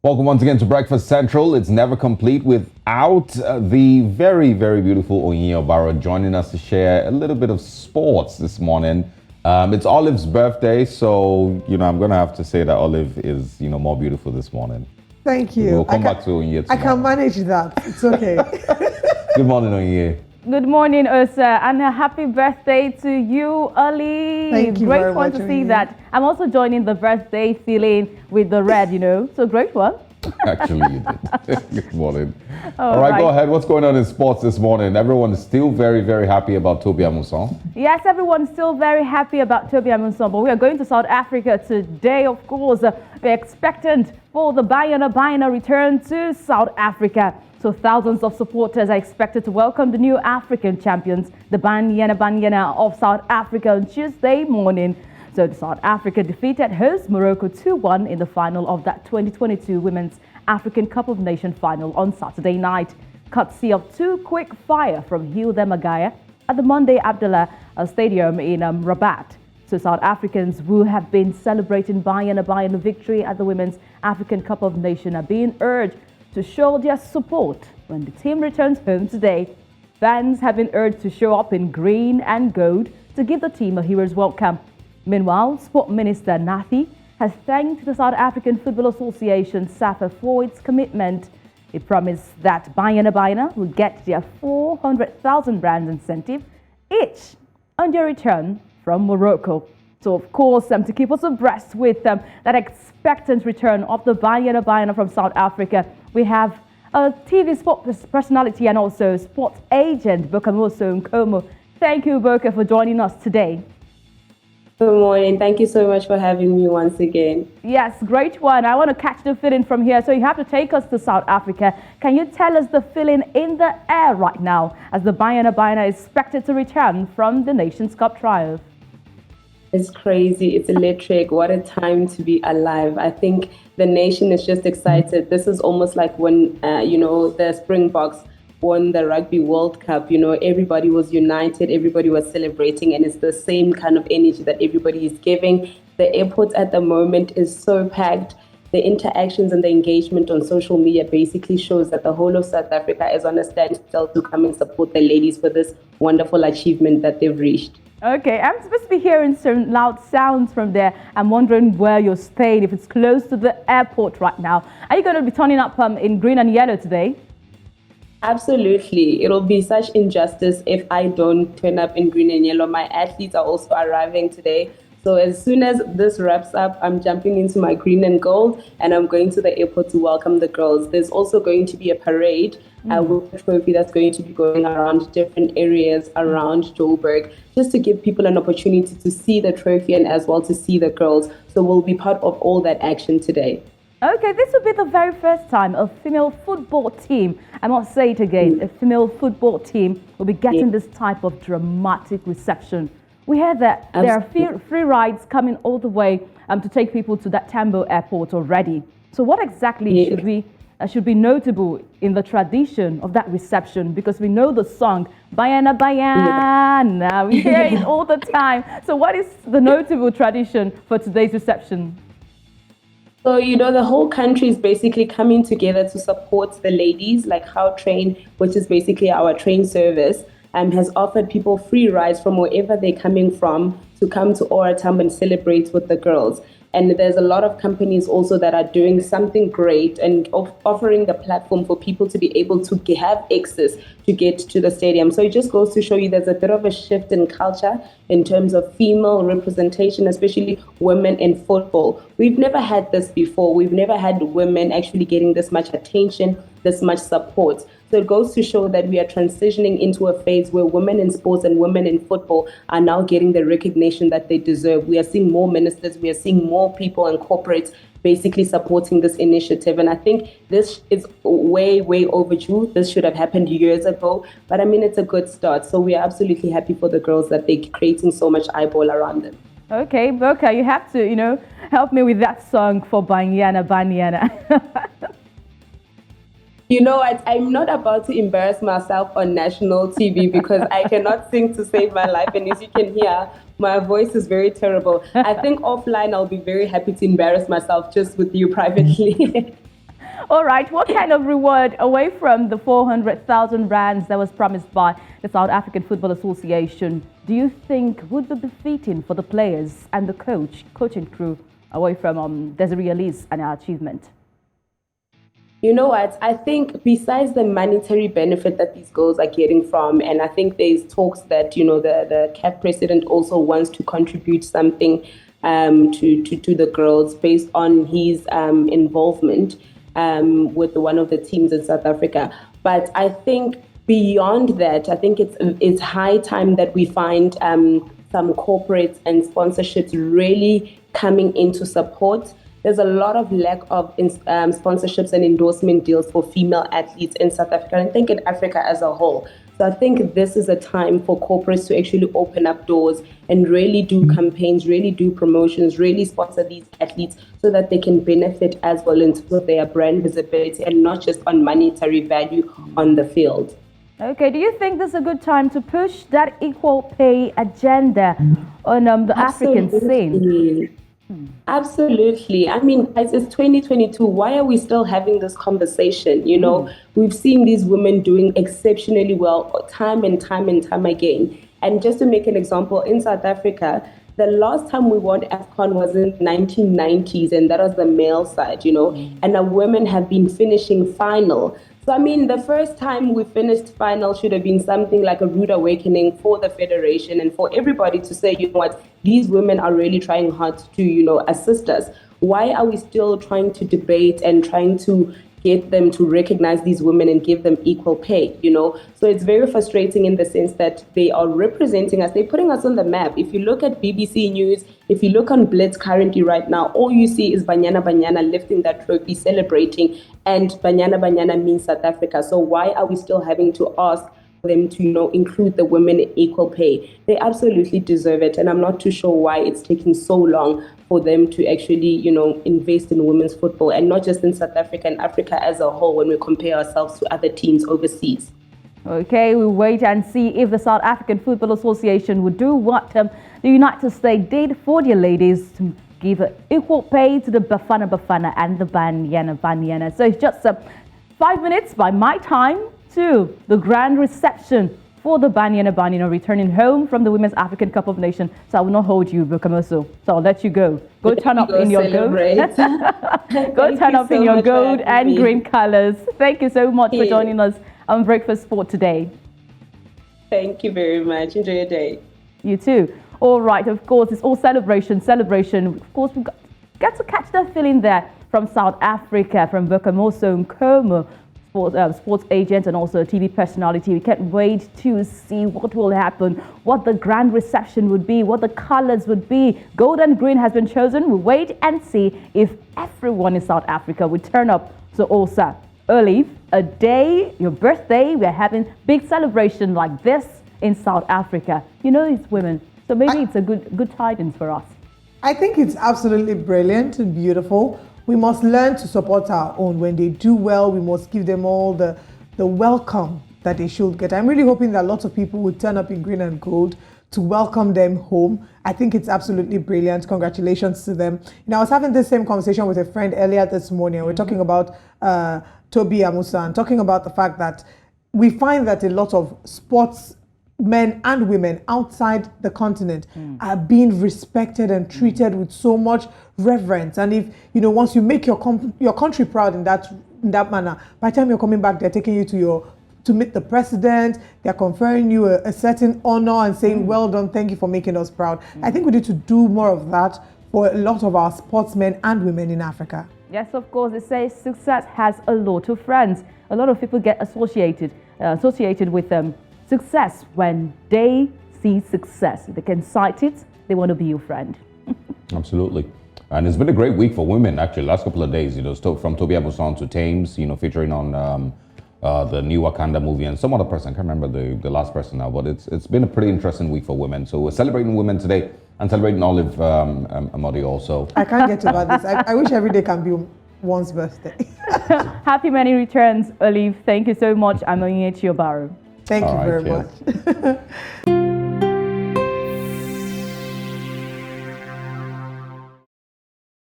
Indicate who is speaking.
Speaker 1: Welcome once again to Breakfast Central. It's never complete without the very, very beautiful Onyinye Obaro joining us to share a little bit of sports this morning. It's Olive's birthday, so, I'm going to have to say that Olive is, more beautiful this morning.
Speaker 2: Thank you.
Speaker 1: We'll come back to Onyinye tomorrow.
Speaker 2: I can manage that. It's okay.
Speaker 1: Good morning, Onyinye.
Speaker 3: Good morning, Osa, and a happy birthday to you, Ali.
Speaker 2: Thank you
Speaker 3: Great
Speaker 2: very
Speaker 3: one
Speaker 2: much,
Speaker 3: to see
Speaker 2: Onyinye.
Speaker 3: that. I'm also joining the birthday feeling with the red, so great one.
Speaker 1: Actually, you did. Good morning. All right, go ahead. What's going on in sports this morning? Everyone is still very, very happy about Toby Amusan.
Speaker 3: Yes, everyone's still very happy about Toby Amusan, but we are going to South Africa today, of course. We're expectant for the Banyana Banyana return to South Africa. So thousands of supporters are expected to welcome the new African champions, the Banyana Banyana of South Africa, on Tuesday morning. So South Africa defeated host Morocco 2-1 in the final of that 2022 Women's African Cup of Nations final on Saturday night, courtesy of two quick fire from Hilda Magaya at the Monday Abdullah Stadium in Rabat. So South Africans who have been celebrating Banyana Banyana victory at the Women's African Cup of Nations are being urged to show their support when the team returns home today. Fans have been urged to show up in green and gold to give the team a hero's welcome. Meanwhile, Sport Minister Nathi has thanked the South African Football Association SAFA for its commitment. He promised that Banyana Banyana will get their 400,000 rand incentive each on their return from Morocco. So, of course, to keep us abreast with that expectant return of the Banyana Banyana from South Africa, we have a TV sports personality and also sports agent, Bokamoso Nkomo. Thank you, Boka, for joining us today.
Speaker 4: Good morning. Thank you so much for having me once again.
Speaker 3: Yes, great one. I want to catch the feeling from here. So you have to take us to South Africa. Can you tell us the feeling in the air right now as the Banyana Banyana is expected to return from the Nations Cup trials?
Speaker 4: It's crazy. It's electric. What a time to be alive. I think the nation is just excited. This is almost like when, the Springboks won the Rugby World Cup. Everybody was united. Everybody was celebrating. And it's the same kind of energy that everybody is giving. The airport at the moment is so packed. The interactions and the engagement on social media basically shows that the whole of South Africa is on a standstill to come and support the ladies for this wonderful achievement that they've reached.
Speaker 3: Okay, I'm supposed to be hearing some loud sounds from there. I'm wondering where you're staying, if it's close to the airport right now. Are you going to be turning up in green and yellow today?
Speaker 4: Absolutely. It'll be such injustice if I don't turn up in green and yellow. My athletes are also arriving today. So as soon as this wraps up, I'm jumping into my green and gold and I'm going to the airport to welcome the girls. There's also going to be a parade with a trophy that's going to be going around different areas around Joburg, just to give people an opportunity to see the trophy and as well to see the girls. So we'll be part of all that action today.
Speaker 3: Okay, this will be the very first time a female football team, I must say it again, a female football team will be getting this type of dramatic reception. We heard that there are free rides coming all the way to take people to that Tambo Airport already. So what exactly should be notable in the tradition of that reception? Because we know the song, Banyana Banyana, we hear it all the time. So what is the notable tradition for today's reception?
Speaker 4: So, the whole country is basically coming together to support the ladies, like How Train, which is basically our train service, has offered people free rides from wherever they're coming from to come to O.R Tambo and celebrate with the girls. And there's a lot of companies also that are doing something great and offering the platform for people to be able to have access to get to the stadium. So it just goes to show you there's a bit of a shift in culture in terms of female representation, especially women in football. We've never had this before. We've never had women actually getting this much attention, this much support. So it goes to show that we are transitioning into a phase where women in sports and women in football are now getting the recognition that they deserve. We are seeing more ministers, we are seeing more people and corporates basically supporting this initiative. And I think this is way, way overdue. This should have happened years ago. But it's a good start. So we are absolutely happy for the girls that they're creating so much eyeball around them.
Speaker 3: Okay, Boka, you have to, help me with that song for Banyana Banyana.
Speaker 4: I'm not about to embarrass myself on national TV because I cannot sing to save my life. And as you can hear, my voice is very terrible. I think offline, I'll be very happy to embarrass myself just with you privately.
Speaker 3: All right, what kind of reward away from the 400,000 rands that was promised by the South African Football Association do you think would be befitting for the players and the coaching crew away from Desiree Elise and her achievement?
Speaker 4: You know what? I think besides the monetary benefit that these girls are getting from, and I think there's talks that, the CAF president also wants to contribute something to the girls based on his involvement with one of the teams in South Africa. But I think beyond that, I think it's high time that we find some corporates and sponsorships really coming into support. There's a lot of lack of sponsorships and endorsement deals for female athletes in South Africa, and I think in Africa as a whole. So I think this is a time for corporates to actually open up doors and really do campaigns, really do promotions, really sponsor these athletes so that they can benefit as well in terms of their brand visibility and not just on monetary value on the field.
Speaker 3: Okay, do you think this is a good time to push that equal pay agenda on the African scene?
Speaker 4: Absolutely. I mean, it's 2022. Why are we still having this conversation? We've seen these women doing exceptionally well time and time and time again. And just to make an example, in South Africa, the last time we won WAFCON was in the 1990s, and that was the male side, and the women have been finishing final. So, I mean, the first time we finished final should have been something like a rude awakening for the federation and for everybody to say, you know what, these women are really trying hard to, assist us. Why are we still trying to debate and trying to get them to recognize these women and give them equal pay, So it's very frustrating in the sense that they are representing us. They're putting us on the map. If you look at BBC News, if you look on Blitz currently right now, all you see is Banyana Banyana lifting that trophy, celebrating, and Banyana Banyana means South Africa. So why are we still having to ask them to, include the women in equal pay? They absolutely deserve it. And I'm not too sure why it's taking so long for them to actually, invest in women's football, and not just in South Africa and Africa as a whole when we compare ourselves to other teams overseas.
Speaker 3: Okay, we'll wait and see if the South African Football Association would do what the United States did for their ladies to give equal pay to the Bafana Bafana and the Banyana Banyana. So it's just 5 minutes by my time to the grand reception for the Banyana Banyana returning home from the Women's African Cup of Nations. So I will not hold you, Bukamoso. So I'll let you go. Go turn up in your gold. Go turn up in your gold and green colors. Thank you so much for joining us on Breakfast Sport today.
Speaker 4: Thank you very much. Enjoy your day.
Speaker 3: You too. All right, of course, it's all celebration. Of course, we get to catch that feeling there from South Africa, from Bukamoso Nkomo, sports agent and also a TV personality. We can't wait to see what will happen, what the grand reception would be, what the colors would be. Gold and green has been chosen. We'll wait and see if everyone in South Africa would turn up to Osa early, a day, your birthday. We're having big celebration like this in South Africa. It's women, so maybe it's a good tidings for us.
Speaker 2: I think it's absolutely brilliant and beautiful. We must learn to support our own. When they do well, we must give them all the welcome that they should get. I'm really hoping that lots of people would turn up in green and gold to welcome them home. I think it's absolutely brilliant. Congratulations to them. I was having this same conversation with a friend earlier this morning. We're talking about Toby Amusa and talking about the fact that we find that a lot of sports men and women outside the continent are being respected and treated with so much reverence. And if, once you make your country proud in that manner, by the time you're coming back, they're taking you to meet the president, they're conferring you a certain honor and saying, well done, thank you for making us proud. I think we need to do more of that for a lot of our sportsmen and women in Africa.
Speaker 3: Yes, of course, they say success has a lot of friends. A lot of people get associated with success when they see success. They can cite it, they want to be your friend.
Speaker 1: Absolutely. And it's been a great week for women, actually, last couple of days, from Toby Amusan to Thames, featuring on the new Wakanda movie and some other person. I can't remember the last person now, but it's been a pretty interesting week for women. So we're celebrating women today and celebrating Olive Amadi also.
Speaker 2: I can't get over this. I wish every day can be one's birthday.
Speaker 3: Happy many returns, Olive. Thank you so much. I'm Onyechi Obaru.
Speaker 2: Thank you very much.